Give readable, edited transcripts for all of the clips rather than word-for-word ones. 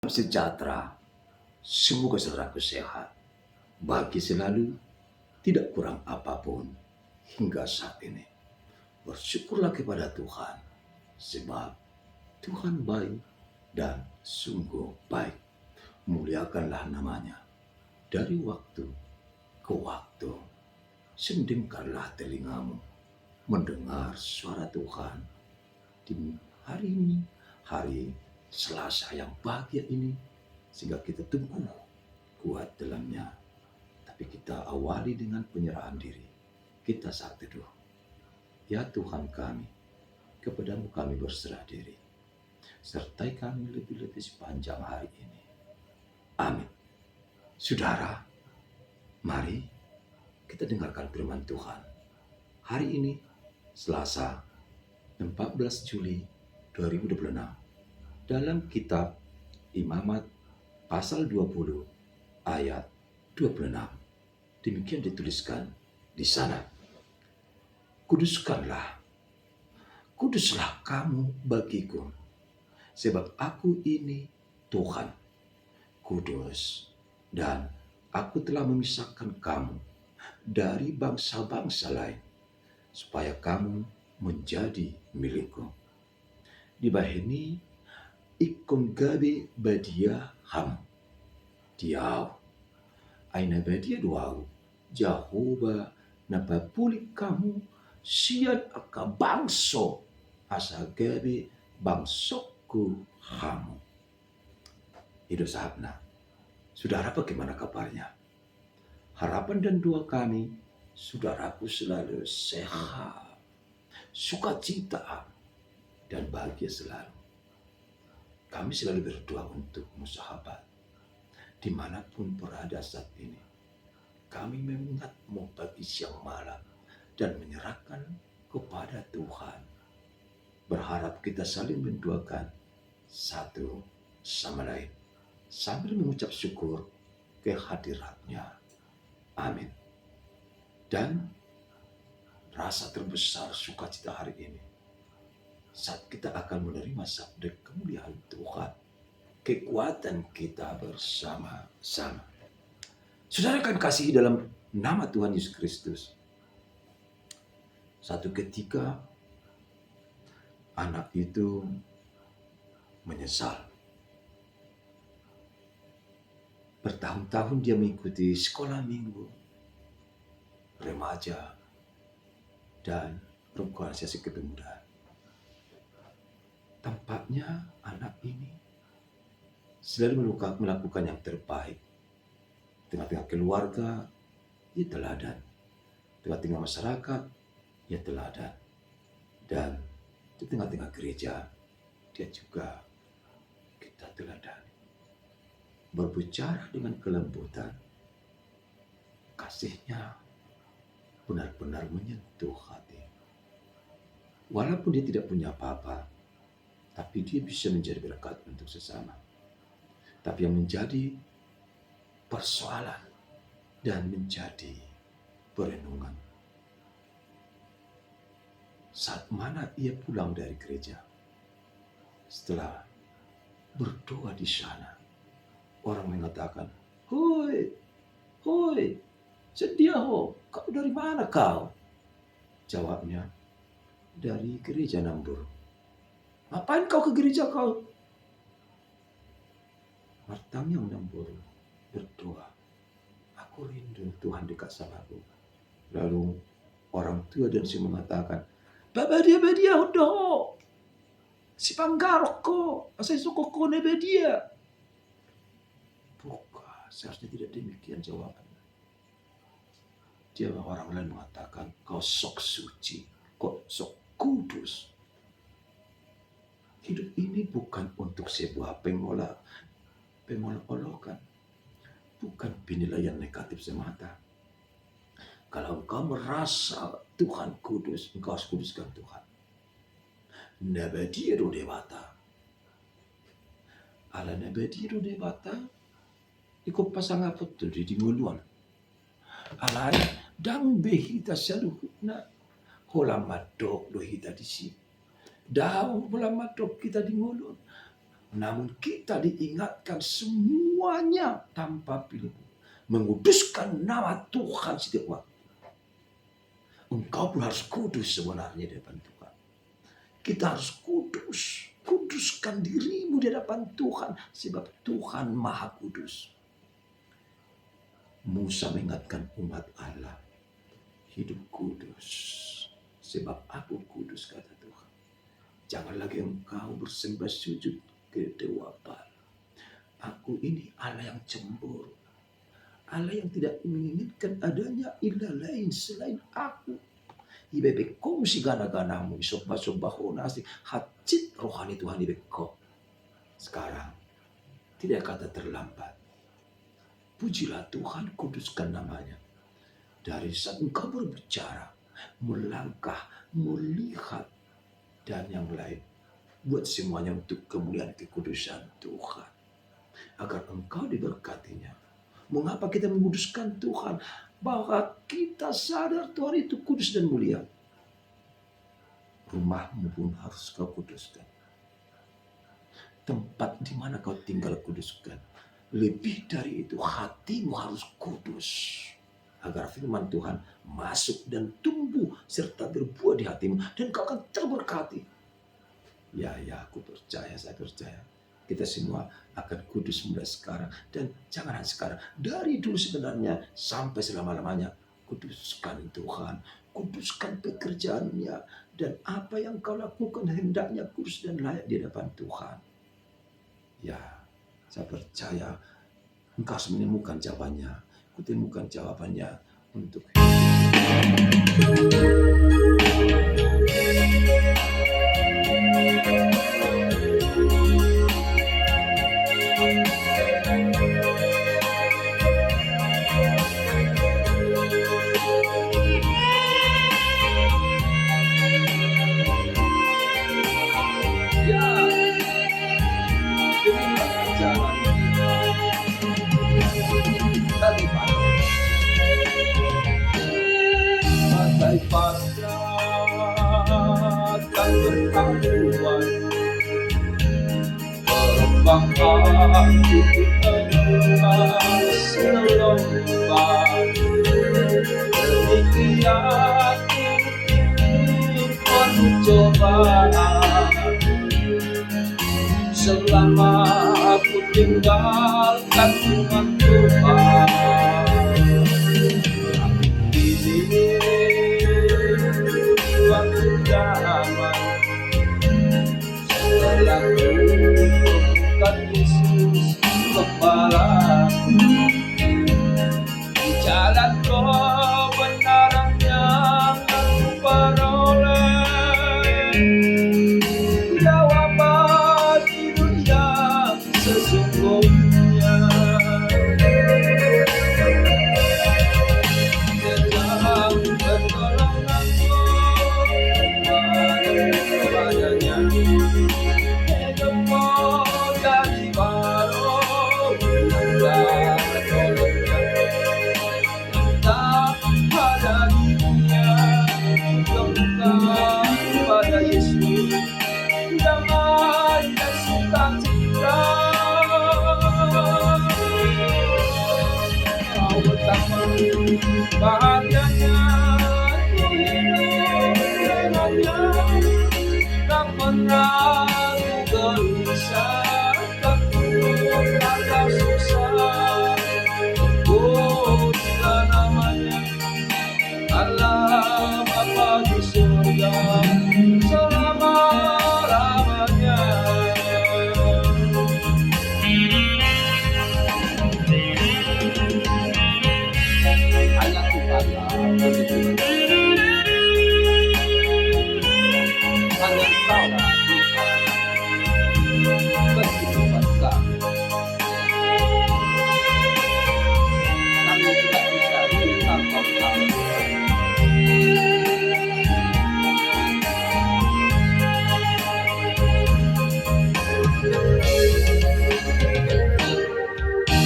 Sejahtera, semoga saudaraku sehat, bagi selalu, tidak kurang apapun hingga saat ini. Bersyukurlah kepada Tuhan, sebab Tuhan baik dan sungguh baik. Muliakanlah namanya dari waktu ke waktu. Sendingkanlah telingamu mendengar suara Tuhan di hari ini, hari Selasa yang bahagia ini, sehingga kita tunggu kuat dalamnya. Tapi kita awali dengan penyerahan diri. Kita saat teduh. Ya Tuhan kami, kepadamu kami berserah diri. Sertai kami lebih-lebih sepanjang hari ini. Amin. Saudara, mari kita dengarkan firman Tuhan. Hari ini, Selasa, 14 Juli 2026. Dalam kitab Imamat pasal 20 ayat 26. Demikian dituliskan di sana. Kuduskanlah, kuduslah kamu bagiku, sebab aku ini Tuhan, kudus, dan aku telah memisahkan kamu dari bangsa-bangsa lain, supaya kamu menjadi milikku. Di bahini ikon gabe badia ham, diau, aina badia duau, Jahoba napapulik kamu sian aka bangso asa gabe bangsokku hamu. Itu sahabna. Saudara, bagaimana kabarnya? Harapan dan doa kami, saudaraku selalu sehat, sukacita, dan bahagia selalu. Kami selalu berdoa untukmu sahabat, dimanapun berada saat ini. Kami mengingatmu pagi siang malam dan menyerahkan kepada Tuhan. Berharap kita saling mendoakan satu sama lain sambil mengucap syukur kehadiratnya. Amin. Dan rasa terbesar sukacita hari ini, saat kita akan menerima sabda kemuliaan Tuhan, kekuatan kita bersama-sama. Saudara kan kasih dalam nama Tuhan Yesus Kristus. Satu ketika anak itu menyesal. Bertahun-tahun dia mengikuti sekolah minggu, remaja, dan organisasi kepemudaan. Tampaknya anak ini selalu melakukan yang terbaik. Tengah-tengah keluarga, ia teladan. Tengah-tengah masyarakat, ia teladan. Dan di tengah-tengah gereja, dia juga kita teladan. Berbicara dengan kelembutan, kasihnya benar-benar menyentuh hati. Walaupun dia tidak punya apa-apa, tapi dia bisa menjadi berkat untuk sesama. Tapi yang menjadi persoalan dan menjadi perenungan, saat mana ia pulang dari gereja, setelah berdoa di sana, orang mengatakan, "Hoi, hoi, Sediaho, kau dari mana kau?" Jawabnya, "Dari gereja Nambur." "Ngapain kau ke gereja kau?" Martang yang Nambur berdoa, "Aku rindu Tuhan dekat sama aku." Lalu orang tua dan si mengatakan, Babadia udah si panggarok ko, asal suku ko nebedia. Bukan, seharusnya tidak demikian jawabannya. Dia orang lain mengatakan, kau sok suci, kau sok kudus. Hidup ini bukan untuk sebuah pengolok-olokan, bukan penilaian negatif semata. Kalau engkau merasa Tuhan kudus, engkau harus kuduskan Tuhan. Nabadiru dewata. Ala nabadiru dewata, ikut pasang apa tuh di nguluan. Alai dang behita saluhutna holamadok do hita di si. Daw holamadok kita di ngulun. Namun kita diingatkan semuanya tanpa pilih, menguduskan nama Tuhan setiap waktu. Engkau pun harus kudus sebenarnya di hadapan Tuhan. Kita harus kudus. Kuduskan dirimu di hadapan Tuhan, sebab Tuhan Maha Kudus. Musa mengingatkan umat Allah, hidup kudus, sebab aku kudus, kata Tuhan. Jangan lagi engkau bersembah sujud ke dewa Baal. Aku ini Allah yang cemburu, Allah yang tidak menginginkan adanya ilah lain selain aku. Ibebeko si gana-ganamu, isobah-sobah nasi, hacit rohani Tuhan ibeko. Sekarang tidak kata terlambat. Pujilah Tuhan, kuduskan namanya. Dari saat engkau berbicara, melangkah, melihat, dan yang lain. Buat semuanya untuk kemuliaan kekudusan Tuhan. Agar engkau diberkatinya. Mengapa kita menguduskan Tuhan? Bahwa kita sadar Tuhan itu kudus dan mulia. Rumahmu pun harus kau kuduskan. Tempat di mana kau tinggal kuduskan. Lebih dari itu, hatimu harus kudus. Agar firman Tuhan masuk dan tumbuh serta berbuah di hatimu. Dan kau akan terberkati. Ya, aku percaya, saya percaya. Kita semua akan kudus mulai sekarang. Dan jangan hanya sekarang. Dari dulu sebenarnya sampai selama-lamanya. Kuduskan Tuhan. Kuduskan pekerjaannya. Dan apa yang kau lakukan hendaknya kudus dan layak di hadapan Tuhan. Ya, saya percaya engkau harus menemukan jawabannya. Kutemukan jawabannya untuk pasrahkan bertaruhan perkembangan itu emas selompat demikian penuh cobaan selama aku tinggalkan Tuhan Tuhan. Setelah bukan Yesus kepalaku di jalan kebenaran yang aku peroleh, jawaban hidup yang sesungguhnya. Sejak pertolonganku kepadanya, hidupku jadi baru. Tak ada dirinya, temukan pada Yesus damai dan sukacita. Kau betapa bahagianya ku hidup dengannya, tak pernah ku gelisah, takut atau susah. Oh, juga namanya Allah Bapa di surga selama-lamanya. Hanya Tuhanlah begitu. Hanya Engkaulah Tuhan. Kehidupan kami. Kami tidak bisa hidup tanpa Engkau.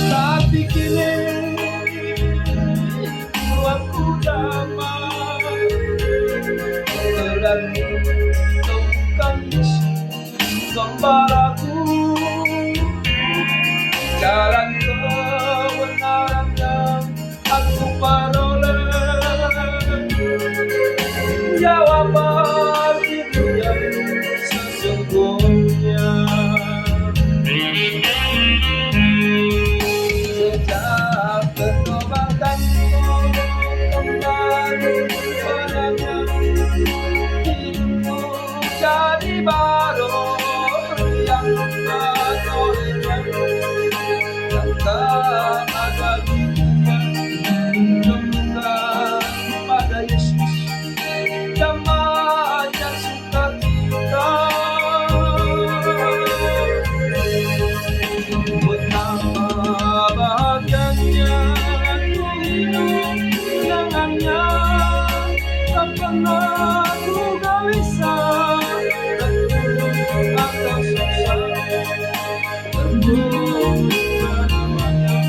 Tapi kini jiwaku damai, telah ditemukan Yesus gembalaku. Betapa bahagianya ku hidup dengannya, tak pernah ku gelisah, terpuruk atau susah, terpuruk namanya.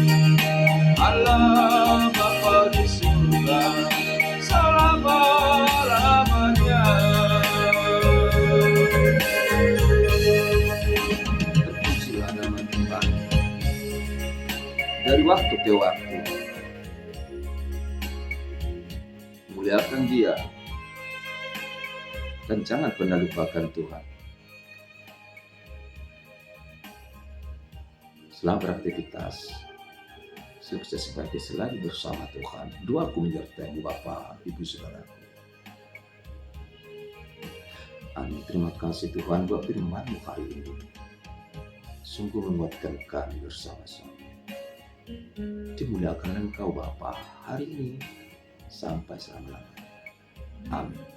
Allah Bapa di surga selama-lamanya. Terpujilah nama Tuhan dari waktu ke waktu. Muliakan Dia dan jangan pernah lupakan Tuhan. Selamat beraktivitas. Sukses sebagai selalu bersama Tuhan. Doaku menyertai Bapak, Ibu, Saudaraku. Amin. Terima kasih Tuhan buat firman-Mu hari ini. Sungguh menguatkan kami bersama-sama. Dimuliakan Engkau Bapa hari ini sampai selama-lamanya. Amin.